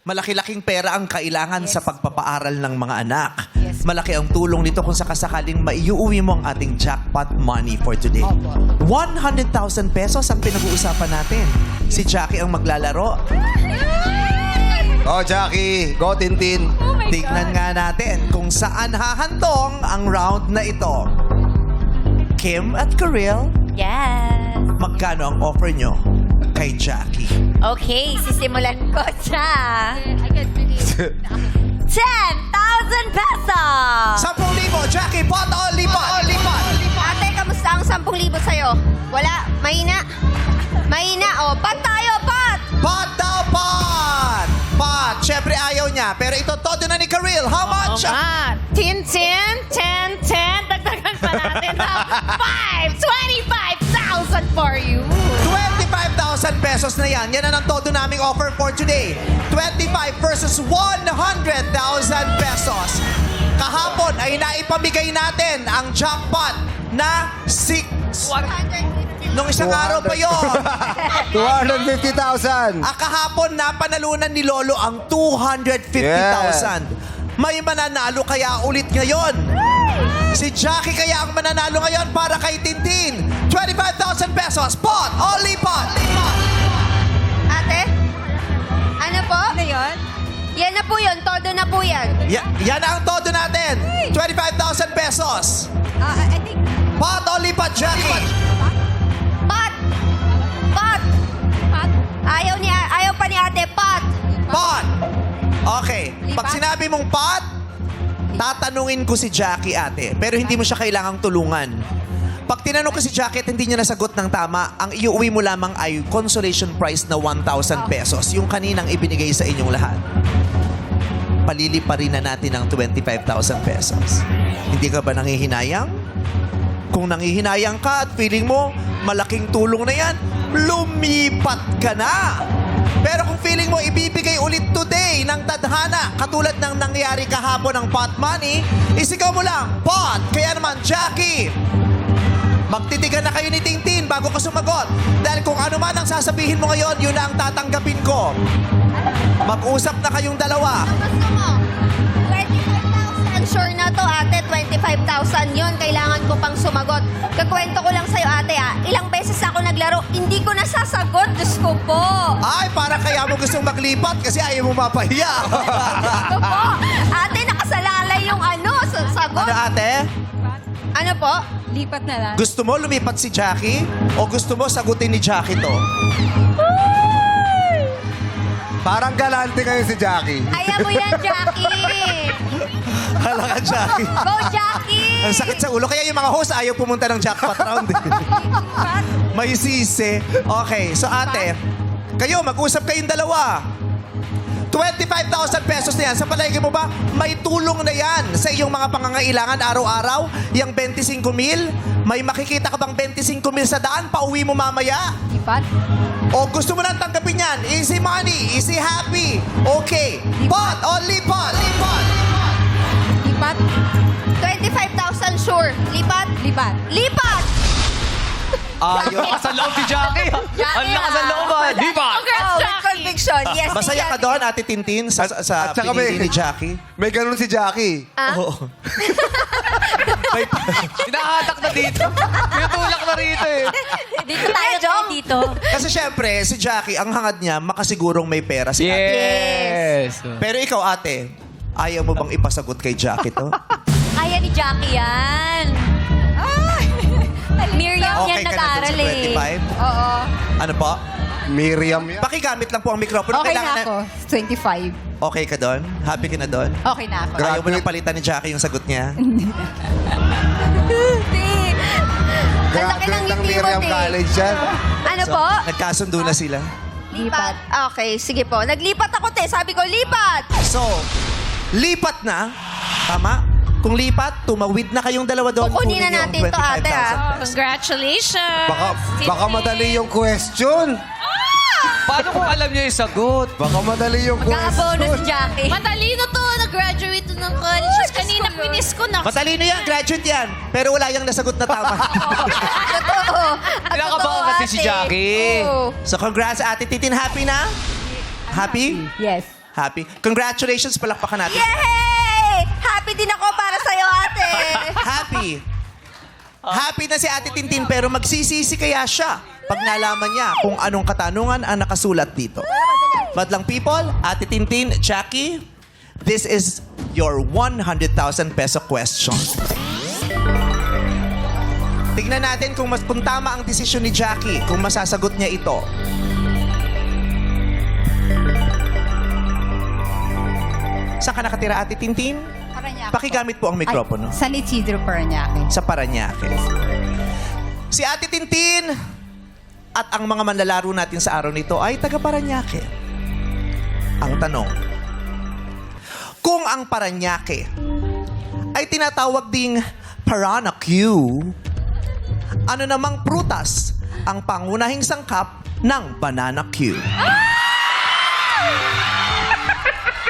Malaki-laking pera ang kailangan sa pagpapaaral ng mga anak. Yes. Malaki ang tulong nito kung sakasakaling maiuwi mo ang ating jackpot money for today. Opo. 100,000 pesos ang pinag-uusapan natin. Si Jackie ang maglalaro. Oh, Jackie. Go, Tintin. Oh my Tingnan nga natin kung saan hahantong ang round na ito. Kim at Karil, Yes. magkano ang offer nyo kay Jackie? Okay, sisimulan ko siya. 10,000 pesos! 10,000, Jackie, pot o lipat? Ate, kamusta ang 10,000 sa'yo? Wala? Mahina? Mahina? O, pat tayo, pat! Pot daw, pot! Pot, syempre ayaw niya. Pero ito todo na ni Karil. How much? 10, 10, 10. Dagdagan pa natin ng 25,000 for you. 25,000 pesos na yan. Yan na ang todo naming offer for today. 25 versus 100,000 pesos. Kahapon ay naipamigay natin ang jackpot na 6. Nung isang araw pa yun. 250,000. Kahapon napanalunan ni Lolo ang 250,000. May mananalo kaya ulit ngayon. Si Jackie kaya ang mananalo ngayon para kay Tintin. 25,000 pesos. Pot o lipat? Ate? Ano po? Ano yun? Yan na po yun. Todo na po yan. Yan ang todo natin. 25,000 pesos. I think... Pot o lipat, Jackie? Pat! Pat! Ayaw pa ni ate, pat! Pot. Okay. Pag sinabi mong pot, tatanungin ko si Jackie, ate. Pero hindi mo siya kailangang tulungan. Pag tinanong ko si Jackie at hindi niya nasagot ng tama, ang iuwi mo lamang ay consolation prize na 1,000 pesos. Yung kaninang ibinigay sa inyong lahat. Paliliparin na natin ang 25,000 pesos. Hindi ka ba nangihinayang? Kung nangihinayang ka at feeling mo malaking tulong na yan, lumipat ka na. Pero kung feeling mo ibibigay ulit today ng tadhana, katulad ng nangyari kahapon ng pot money, isigaw mo lang, pot! Kaya naman, Jackie, magtitigan na kayo ni Tintin bago ka sumagot. Dahil kung ano man ang sasabihin mo ngayon, yun na ang tatanggapin ko. Mag-usap na kayong dalawa. Gusto mo? 25,000. Sure na to, ate. 25,000 yun. Kailangan ko pang sumagot. Kakwento ko lang sa'yo, ate, ilang beses ako naglaro, hindi ko nasasagot. Diyos ko po. Ay, para kaya mo gustong maglipat kasi ayaw mo mapahiya. Diyos ko po. Ate, nakasalalay yung sagot. Ano, ate? Ano po? Lipat na lang. Gusto mo lumipat si Jackie? O gusto mo sagutin ni Jackie to? Parang galante kayo si Jackie. Ayaw mo yan, Jackie. Hala ka, Jackie. Go, Jackie. Ang sakit sa ulo. Kaya yung mga host ayaw pumunta ng jackpot round. May sisi. Okay, so ate, kayo, mag-usap kayong dalawa. 25,000 pesos na yan. Sa palagay mo ba, may tulong na yan sa iyong mga pangangailangan araw-araw? Yung 25,000? May makikita ka bang 25,000 sa daan? Pauwi mo mamaya? Lipat? O gusto mo nang tanggapin yan? Easy money, easy happy. Okay. Pot o lipat? Lipat? 25,000 sure. Lipat? Lipat. Lipat! Ayaw. Lakas ang loob ni Jackie. Ang lakas ang loob. Di ba? Oh, with conviction. Yes. Masaya ka doon, Ate Tintin, sa At saka pinili ni Jackie? May ganun si Jackie. Oo. May Hinahatak na dito. Pinatulak na rito eh. Dito tayo, Jong. Dito. Kasi syempre, si Jackie, ang hangad niya, makasigurong may pera si ate. Yes. Pero ikaw, ate, ayaw mo bang ipasagot kay Jackie to? Kaya ni Jackie yan. Miriam yan Okay ka na dun nag-aaral sa eh. 25? Oo. Ano po? Miriam yan. Pakigamit lang po ang mikropono. Okay Kailangan na ako. 25. Okay ka doon? Happy ka na doon? Okay na ako. Ayaw mo nang palitan ni Jackie yung sagot niya? Hindi. Ang laki ng Graduate ng ngiti mo, Miriam te. College yan. Ano po? Nagkasundo na sila. Lipat. Okay, sige po. Naglipat ako, te. Sabi ko, lipat! So, lipat na. Tama? Kung lipat, tumawid na kayong dalawa doon. Kukunin na Kunin yung natin to, ate, 25,000 pesos. Congratulations! Baka madali yung question. Paano kung alam niya yung sagot? Baka madali yung Mag-aabono question. si Jackie. Matalino to, nag-graduate to ng college. Kanina pinis ko na. Matalino yan, graduate yan. Pero wala yung nasagot na tama. Totoo. At Kinakabahan totoo, kasi si ate. Jackie. Oo. So congrats, Ate Titin. Happy na? Happy? Yes. Happy. Congratulations, palakpakan natin. Yay! Happy din ako para sa'yo, ate. Happy. Happy na si Ate Tintin pero magsisisi kaya siya pag nalaman niya kung anong katanungan ang nakasulat dito. Madlang people, Ate Tintin, Jackie, this is your 100,000 peso question. Tignan natin kung tama ang desisyon ni Jackie, kung masasagot niya ito. Saan ka nakatira, Ate Tintin? Parañaque. Pakigamit po ang mikropono. Ay, San Isidro, Parañaque. Sa Parañaque. Si Ate Tintin at ang mga manlalaro natin sa araw nito ay taga Parañaque. Ang tanong, kung ang Parañaque ay tinatawag ding Parañaque, ano namang prutas ang pangunahing sangkap ng banana Q?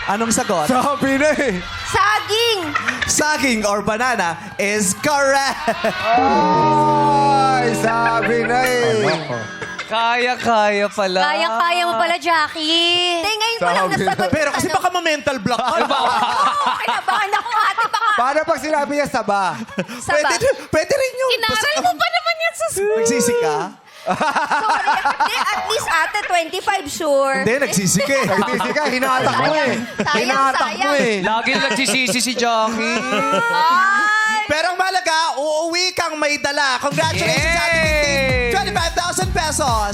Anong sagot? Sabi na eh. Saging! Saging or banana is correct. Ay, sabi na eh. Kaya pala. Kayang-kaya mo pala, Jackie. Hindi, ngayon ko lang Sabi na. nasagot. Pero kasi baka ma-mental block ka. Oo, kinabahan ako, ate. Baka Paano pag sinabi niya saba? saba. Pwede rin yun. Inaral mo pa naman yan sa school. Nagsisi ka? Sorry. Hindi, at least ate, 25 sure. Hindi, nagsisi ka eh. Nagsisi ka, hinatak mo eh. Sayang, Hinatak mo sayang. eh. Lagi na nagsisisi si Jackie. Ay! Pero ang mahalaga, uuwi kang may dala. Congratulations, Ate Tintin. 25,000 pesos.